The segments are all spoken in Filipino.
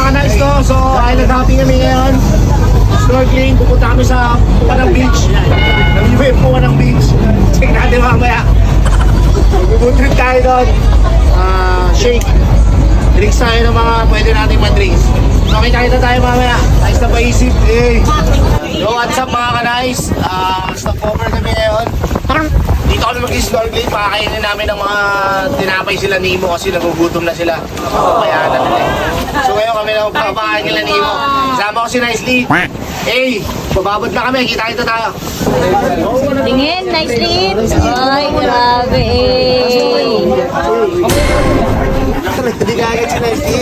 mga nice to. So, island hopping kami ngayon. Snorkeling, pupunta kami sa Puwanang Beach. Nag-iwi yung Puwanang Beach. Check natin mamaya. Mag-trip tayo doon. Shake. Drinks tayo ng mga pwede natin ma-drinks. So, kita tayo mamaya. Nice na paisip. Hey. Yo, what's up mga ka-nice? Stop over kami ngayon. Dito kami mag-snorkeling. Pakakainin namin ng mga tinapay sila Nemo kasi nagugutom na sila. Kaya na nila. So ngayon kami na magpapakain nila Nemo. Kasama ko si Nicely. Hey, bababad na kami. Kita tayo. Tingin, nice lips. Ay, grabe Hindi ka agad si Nicely.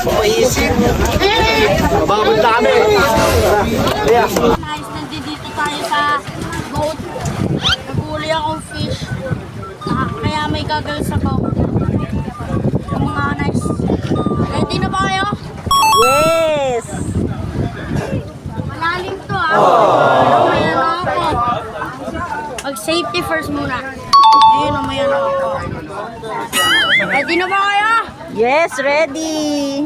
Paisip. Bababad na kami. Yeah. Guys, nandito tayo sa boat. Naguli akong fish. Kaya may gagawin sa boat. Yung mga nice. Ready na ba kayo? Yes! Malalim to ah. May ano ako. Mag-safety first muna. Ayun, may ano ako. Ready na ba kayo? Yes, ready!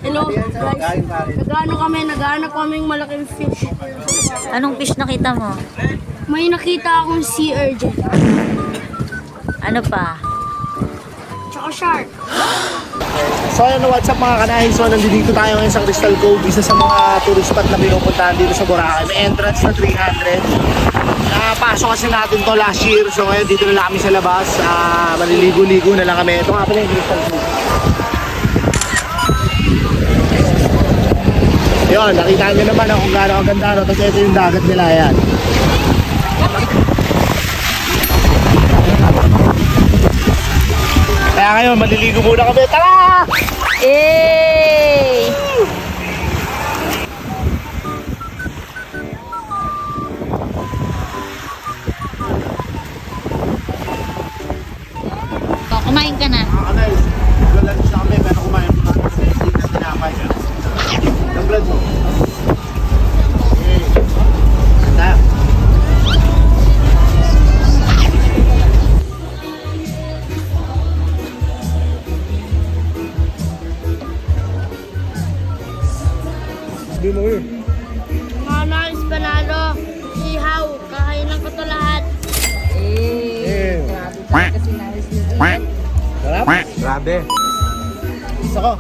Hello guys, naghahanap kaming malaking fish. Anong fish nakita mo? May nakita akong sea urchin. Ano pa? Tsaka shark. So ayun, what's up mga kanahin? So nandito tayo ngayon sa Crystal Cove, isa sa mga tourist spot na pinupuntahan dito sa Boracay. May entrance na 300. Napasok kasi natin to last year. So ngayon dito na lang kami sa labas. Maliligo-ligo na lang kami. Ito nga pala yung Crystal Cove. Yun, nakita nyo naman kung gaano kaganda. No? Tapos ito yung dagat nila. Ayan. Kaya ngayon, maliligo muna kami. Tara! Yay! Kumain ka na. Mga guys, nag-lunch na kami pero kumain mo natin sa hindi na tinapay. Ang vlog mo. Okay. Ganda. Hindi mo yun. Mga nice panalo. Ihaw. Kakainan ko to lahat. Eh. Sarap? Grabe. Gusto ko.